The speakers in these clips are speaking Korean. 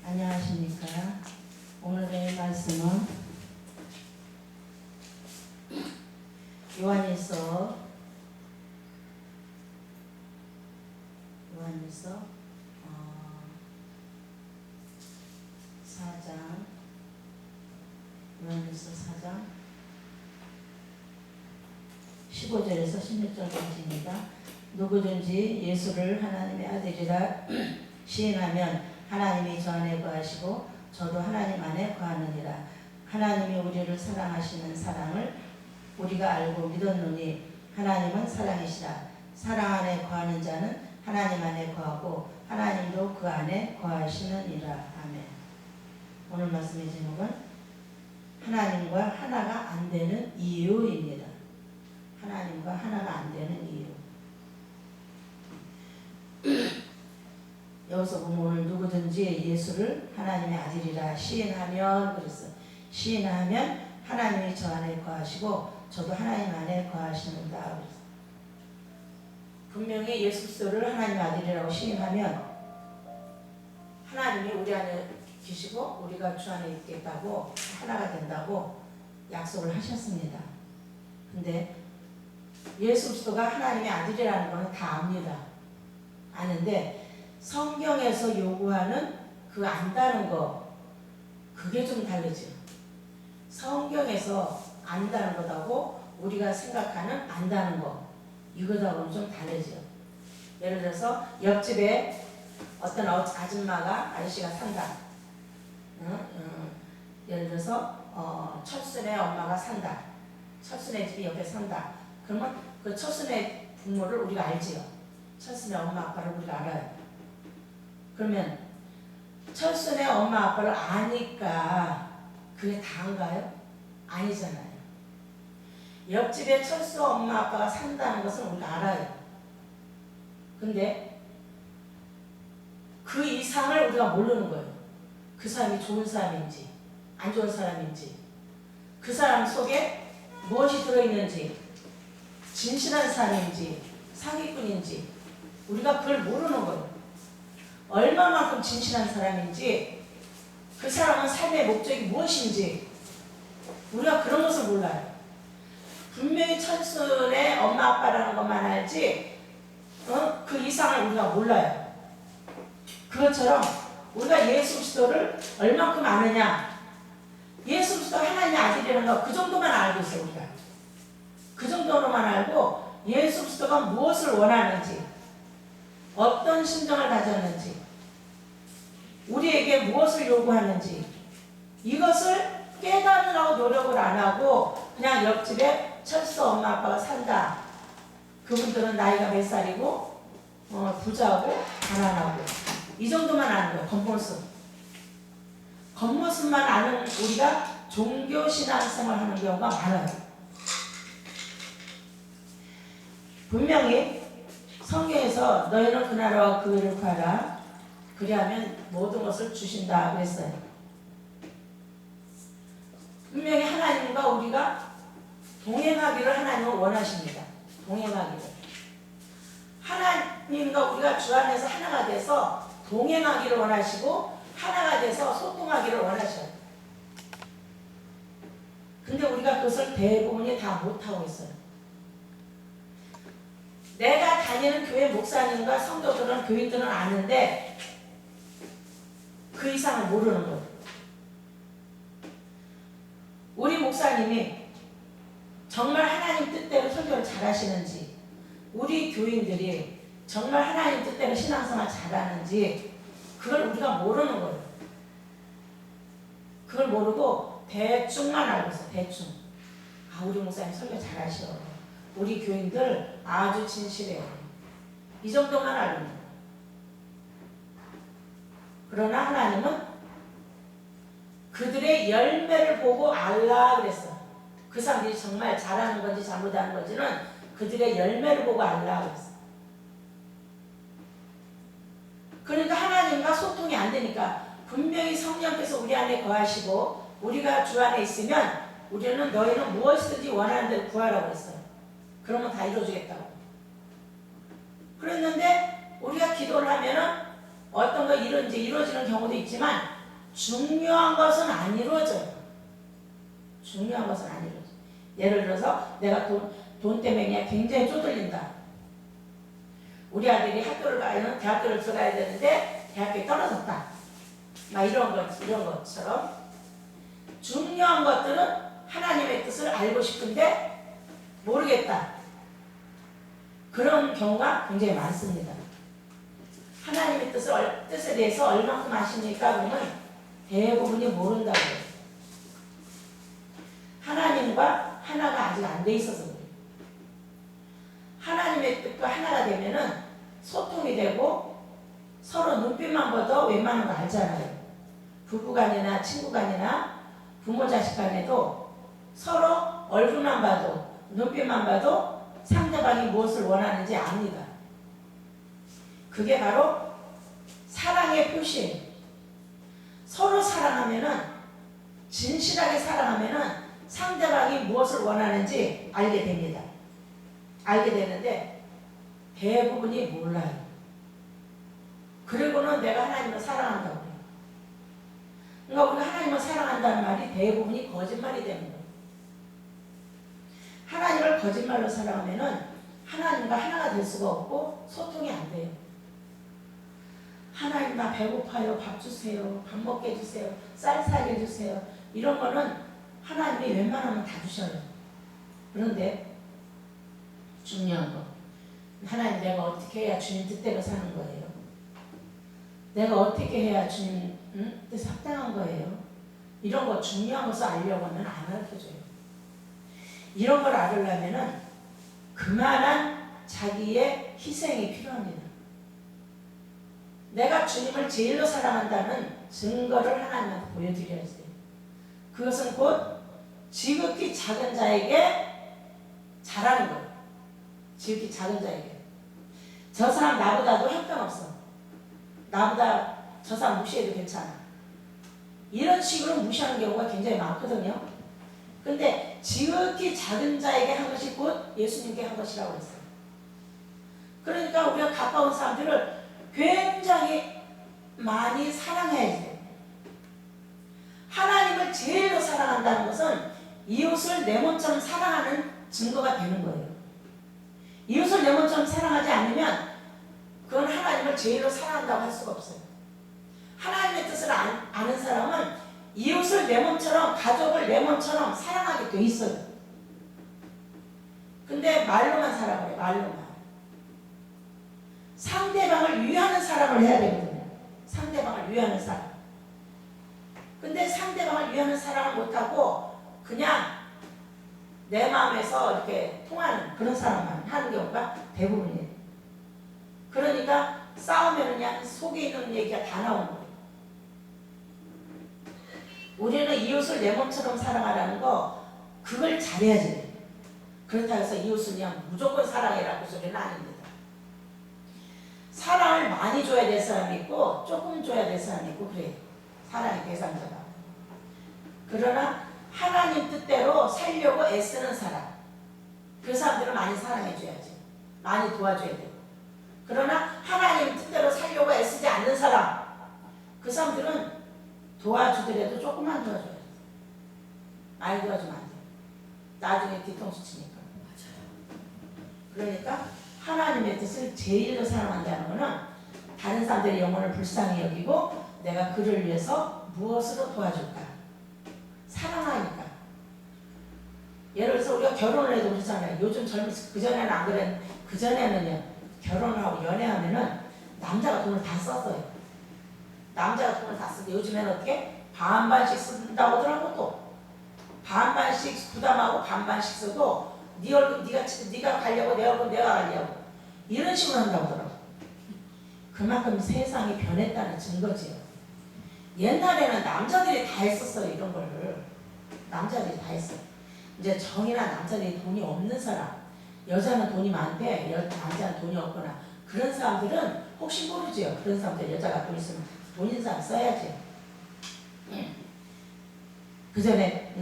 안녕하십니까. 오늘의 말씀은 요한일서 4장 요한일서 4장 15절에서 16절까지입니다. 누구든지 예수를 하나님의 아들이라 시인하면 하나님이 저 안에 거하시고 저도 하나님 안에 거하느니라. 하나님이 우리를 사랑하시는 사랑을 우리가 알고 믿었노니 하나님은 사랑이시라. 사랑 안에 거하는 자는 하나님 안에 거하고 하나님도 그 안에 거하시느니라. 아멘. 오늘 말씀의 제목은 하나님과 하나가 안 되는 이유입니다. 하나님과 하나가 안 되는 이유. 여기서 보면 오늘 누구든지 예수를 하나님의 아들이라 시인하면 그랬어요. 시인하면 하나님이 저 안에 거하시고 저도 하나님 안에 거하시는다 그랬어요. 분명히 예수 그리스도를 하나님의 아들이라고 시인하면 하나님이 우리 안에 계시고 우리가 주 안에 있겠다고 하나가 된다고 약속을 하셨습니다. 근데 예수 그리스도가 하나님의 아들이라는 것은 다 압니다. 아는데 성경에서 요구하는 그 안다는 거 그게 좀 다르죠. 성경에서 안다는 것하고 우리가 생각하는 안다는 거 이거하고는 좀 다르죠. 예를 들어서 옆집에 어떤 아저씨가 산다. 예를 들어서 철순의 엄마가 산다. 철순의 집이 옆에 산다. 그러면 그 철순의 부모를 우리가 알지요. 철순의 엄마 아빠를 우리가 알아요. 그러면 철순의 엄마 아빠를 아니까 그게 다인가요? 아니잖아요. 옆집에 철수 엄마 아빠가 산다는 것은 우리가 알아요. 근데 그 이상을 우리가 모르는 거예요. 그 사람이 좋은 사람인지 안 좋은 사람인지 그 사람 속에 무엇이 들어있는지 진실한 사람인지 사기꾼인지 우리가 그걸 모르는 거예요. 얼마만큼 진실한 사람인지 그 사람은 삶의 목적이 무엇인지 우리가 그런 것을 몰라요. 분명히 철순의 엄마 아빠라는 것만 알지 그 이상을 우리가 몰라요. 그것처럼 우리가 예수 그리스도를 얼마큼 아느냐, 예수 그리스도 하나님의 아들이라는 거 그 정도만 알고 있어요. 우리가 그 정도로만 알고 예수 그리스도가 무엇을 원하는지 어떤 심정을 가졌는지 우리에게 무엇을 요구하는지 이것을 깨달으려고 노력을 안 하고 그냥 옆집에 철수 엄마 아빠가 산다. 그분들은 나이가 몇 살이고 부자고 가난하고 이 정도만 아는 거예요. 겉모습만 아는 우리가 종교신앙생활 하는 경우가 많아요. 분명히 성경에서 너희는 그 나라와 그 의를 구하라 그리하면 모든 것을 주신다 그랬어요. 분명히 하나님과 우리가 동행하기를 하나님은 원하십니다. 동행하기를. 하나님과 우리가 주 안에서 하나가 돼서 동행하기를 원하시고 하나가 돼서 소통하기를 원하셔요. 근데 우리가 그것을 대부분이 다 못하고 있어요. 내가 다니는 교회 목사님과 성도들은 교인들은 아는데 그 이상을 모르는 거예요. 우리 목사님이 정말 하나님 뜻대로 설교를 잘하시는지 우리 교인들이 정말 하나님 뜻대로 신앙생활 잘하는지 그걸 우리가 모르는 거예요. 그걸 모르고 대충만 알고 있어요. 대충. 우리 목사님 설교 잘하셔. 우리 교인들 아주 진실해요. 이 정도만 알고 있는 거예요. 그러나 하나님은 그들의 열매를 보고 알라 그랬어요. 그 사람들이 정말 잘하는 건지 잘못하는 건지는 그들의 열매를 보고 알라 그랬어요. 그러니까 하나님과 소통이 안 되니까 분명히 성령께서 우리 안에 거하시고 우리가 주 안에 있으면 우리는 너희는 무엇이든지 원하는 대로 구하라고 했어요. 그러면 다 이루어지겠다고. 그랬는데 우리가 기도를 하면은 어떤 거 이루어지는 경우도 있지만 중요한 것은 안 이루어져요. 중요한 것은 안 이루어져요. 예를 들어서 내가 돈 때문에 그냥 굉장히 쪼들린다. 우리 아들이 학교를 가면 대학교를 들어가야 되는데 대학교에 떨어졌다. 막 이런 것처럼 중요한 것들은 하나님의 뜻을 알고 싶은데 모르겠다. 그런 경우가 굉장히 많습니다. 하나님의 뜻에 대해서 얼마큼 아십니까? 그러면 대부분이 모른다고요. 하나님과 하나가 아직 안 돼 있어서 그래요. 하나님의 뜻과 하나가 되면은 소통이 되고 서로 눈빛만 봐도 웬만한 거 알잖아요. 부부간이나 친구간이나 부모 자식 간에도 서로 얼굴만 봐도 눈빛만 봐도 상대방이 무엇을 원하는지 압니다. 그게 바로 사랑의 표시예요. 서로 사랑하면은 진실하게 사랑하면은 상대방이 무엇을 원하는지 알게 됩니다. 알게 되는데 대부분이 몰라요. 그리고는 내가 하나님을 사랑한다고 해요. 그러니까 우리가 하나님을 사랑한다는 말이 대부분이 거짓말이 되는 거예요. 하나님을 거짓말로 사랑하면은 하나님과 하나가 될 수가 없고 소통이 안 돼요. 하나님 나 배고파요. 밥 주세요. 밥 먹게 해주세요. 쌀 사게 해주세요. 이런 거는 하나님이 웬만하면 다 주셔요. 그런데 중요한 거 하나님 내가 어떻게 해야 주님 뜻대로 사는 거예요. 내가 어떻게 해야 주님 뜻에 합당한 거예요. 이런 거 중요한 것을 알려고 하면 안 가르쳐줘요. 이런 걸 알으려면은 그만한 자기의 희생이 필요합니다. 내가 주님을 제일로 사랑한다는 증거를 하나님한테 보여드려야 돼요. 그것은 곧 지극히 작은 자에게 잘하는 거예요. 지극히 작은 자에게. 저 사람 나보다도 형편없어. 나보다 저 사람 무시해도 괜찮아. 이런 식으로 무시하는 경우가 굉장히 많거든요. 근데 지극히 작은 자에게 한 것이 곧 예수님께 한 것이라고 했어요. 그러니까 우리가 가까운 사람들을 굉장히 많이 사랑해야 돼요. 하나님을 제일로 사랑한다는 것은 이웃을 내 몸처럼 사랑하는 증거가 되는 거예요. 이웃을 내 몸처럼 사랑하지 않으면 그건 하나님을 제일로 사랑한다고 할 수가 없어요. 하나님의 뜻을 아는 사람은 이웃을 내 몸처럼 가족을 내 몸처럼 사랑하게 돼 있어요. 근데 말로만 살아버려요. 말로만. 상대방을 위하는 사랑을 해야 되거든요. 상대방을 위하는 사랑. 근데 상대방을 위하는 사랑을 못하고 그냥 내 마음에서 이렇게 통하는 그런 사랑만 하는 경우가 대부분이에요. 그러니까 싸우면 그냥 속에 있는 얘기가 다 나오는 거예요. 우리는 이웃을 내 몸처럼 사랑하라는 거 그걸 잘해야지 돼요. 그렇다고 해서 이웃을 그냥 무조건 사랑해라고 그 소리는 아닙니다. 사랑을 많이 줘야 될 사람이 있고 조금 줘야 될 사람이 있고 그래요. 사랑의 대상자가. 그러나 하나님 뜻대로 살려고 애쓰는 사람, 그 사람들은 많이 사랑해줘야지. 많이 도와줘야 돼요. 그러나 하나님 뜻대로 살려고 애쓰지 않는 사람, 그 사람들은 도와주더라도 조금만 도와줘야 돼요. 많이 도와주면 안 돼요. 나중에 뒤통수 치니까. 맞아요. 그러니까 하나님의 뜻을 제일로 사랑한다는 것은 다른 사람들의 영혼을 불쌍히 여기고 내가 그를 위해서 무엇으로 도와줄까? 사랑하니까. 예를 들어서 우리가 결혼을 해도 그렇잖아요. 요즘 젊은 그전에는 안 그랬는데 그전에는요. 결혼하고 연애하면은 남자가 돈을 다 썼어요. 남자가 돈을 다 쓰는데 요즘에는 어떻게? 반반씩 쓴다고 하더라고 또. 반반씩 부담하고 반반씩 써도 네 얼굴 네가 가려고 내 얼굴 내가 가려고 이런 식으로 한다고 하더라고. 그만큼 세상이 변했다는 증거지요. 옛날에는 남자들이 다 했었어요. 이런 거를. 남자들이 다 했어요. 이제 정이나 남자들이 돈이 없는 사람, 여자는 돈이 많대, 남자는 돈이 없거나 그런 사람들은 혹시 모르지요. 그런 사람들 여자가 돈 있으면 돈 있는 사람 써야지. 그 전에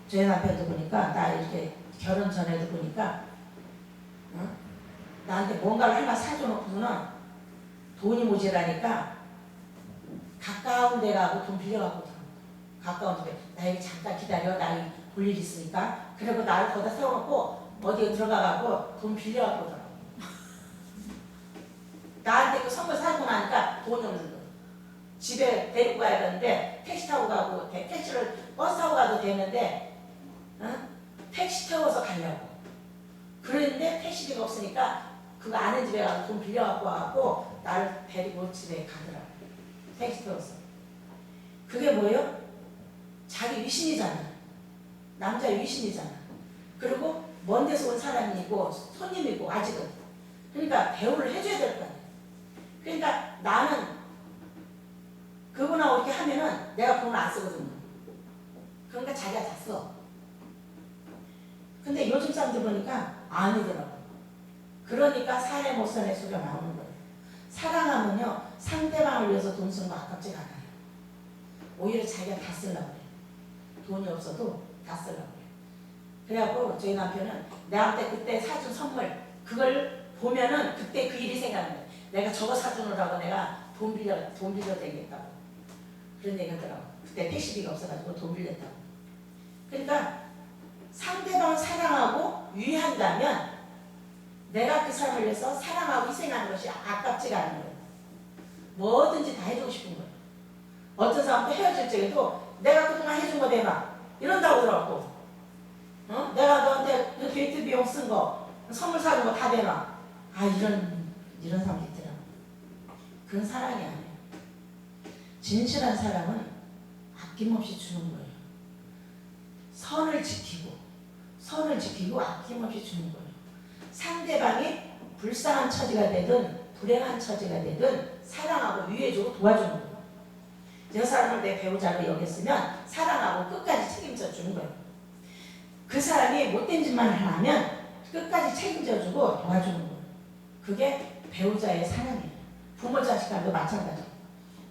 저희 남편도 보니까 나 이렇게 결혼 전에도 보니까 나한테 뭔가를 하나 사줘놓고서는 돈이 모자라니까 가까운 데 가고 돈 빌려갖고 들어온 거예요. 가까운 집에 나 여기 잠깐 기다려. 나 여기 볼 일 있으니까. 그리고 나를 거기다 세워놓고 어디에 들어가갖고 돈 빌려갖고 들어온 거예요. 나한테 그 선물 사고 나니까 돈이 없는 거예요. 집에 데리고 가야 되는데 택시 타고 가고 택시를 버스 타고 가도 되는데 택시 태워서 가려고. 그랬는데 택시비가 없으니까 그거 아는 집에 가서 돈 빌려갖고 와갖고 나를 데리고 집에 가더라고. 택시 태워서. 그게 뭐예요? 자기 위신이잖아. 남자의 위신이잖아. 그리고 먼 데서 온 사람이고 손님이고 아직은. 그러니까 대우를 해줘야 될 거 아니야. 그러니까 나는 그분하고 이렇게 하면은 내가 돈을 안 쓰거든요. 그러니까 자기가 다 써. 근데 요즘 사람들 보니까 아니더라고. 그러니까 사내 못사내 소리가 나오는 거예요. 사랑하면요 상대방을 위해서 돈 쓰는 거 아깝지가 않아요. 오히려 자기가 다 쓰려고 그래요. 돈이 없어도 다 쓰려고 그래요. 그래갖고 저희 남편은 나한테 그때 사준 선물 그걸 보면은 그때 그 일이 생각나요. 내가 저거 사주느라고 내가 돈 빌려 댕겼다고 그런 얘기 하더라고. 그때 택시비가 없어가지고 돈 빌렸다고. 그러니까 상대방을 사랑하고 위한다면 내가 그 사람을 위해서 사랑하고 희생하는 것이 아깝지가 않은 거예요. 뭐든지 다 해주고 싶은 거예요. 어떤 사람도 헤어질 적에도 내가 그동안 해준 거 대봐 이런다고 그러고 내가 너한테 데이트 비용 쓴 거 선물 사준 거 다 대놔. 아 이런 사람이 있더라고. 그런 사랑이 아니에요. 진실한 사랑은 아낌없이 주는 거예요. 선을 지키고 아낌없이 주는 거예요. 상대방이 불쌍한 처지가 되든 불행한 처지가 되든 사랑하고 위해주고 도와주는 거예요. 저 사람을 내 배우자로 여겼으면 사랑하고 끝까지 책임져 주는 거예요. 그 사람이 못된 짓만 하면 끝까지 책임져주고 도와주는 거예요. 그게 배우자의 사랑이에요. 부모 자식 간도 마찬가지예요.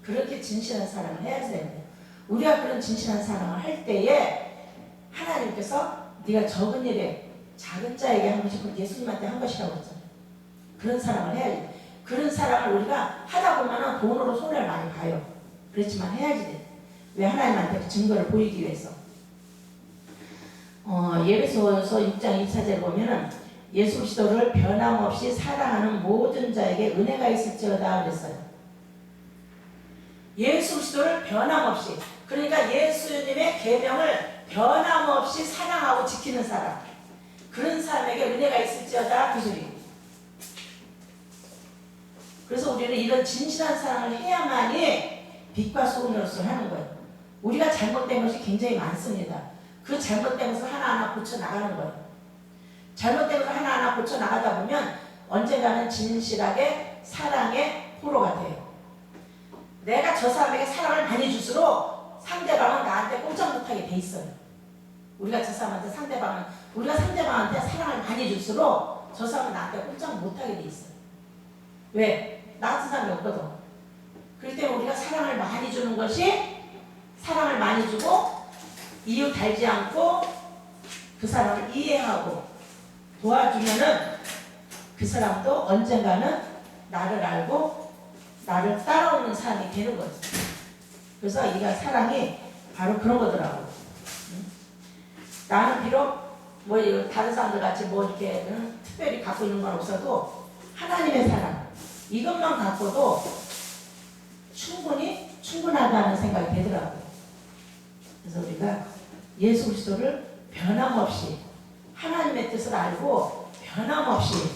그렇게 진실한 사랑을 해야 되는데 우리가 그런 진실한 사랑을 할 때에 하나님께서 네가 적은 일에 작은 자에게 한 것이 예수님한테 한 것이라고 했잖아요. 그런 사랑을 해야지. 그런 사랑을 우리가 하다 보면 돈으로 손해를 많이 봐요. 그렇지만 해야지 돼. 왜? 하나님한테 그 증거를 보이기 위해서. 예배소서 6장 24절에 보면은 예수 그리스도를 변함없이 사랑하는 모든 자에게 은혜가 있을지어다 그랬어요. 예수 그리스도를 변함없이, 그러니까 예수님의 계명을 변함없이 사랑하고 지키는 사람, 그런 사람에게 은혜가 있을지어다 그 소리. 그래서 우리는 이런 진실한 사랑을 해야만이 빛과 소금으로서 하는 거예요. 우리가 잘못된 것이 굉장히 많습니다. 그 잘못된 것을 하나하나 고쳐 나가는 거예요. 잘못된 것을 하나하나 고쳐 나가다 보면 언젠가는 진실하게 사랑의 포로가 돼요. 내가 저 사람에게 사랑을 많이 줄수록 상대방은 나한테 꼼짝 못하게 돼 있어요. 우리가 상대방한테 사랑을 많이 줄수록 저 사람은 나한테 꼼짝 못하게 돼 있어요. 왜? 나 같은 사람이 없거든. 그렇기 때문에 우리가 사랑을 많이 주는 것이, 사랑을 많이 주고 이유 달지 않고 그 사람을 이해하고 도와주면은 그 사람도 언젠가는 나를 알고 나를 따라오는 사람이 되는 거지. 그래서 이가 사랑이 바로 그런 거더라고. 나는 비록 뭐 다른 사람들 같이 뭐 이렇게 특별히 갖고 있는 건 없어도 하나님의 사랑 이것만 갖고도 충분하다는 생각이 되더라고요. 그래서 우리가 예수 그리스도를 변함없이 하나님의 뜻을 알고 변함없이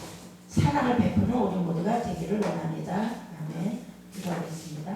사랑을 베푸는 우리 모두가 되기를 원합니다. 아멘. 기도하겠습니다.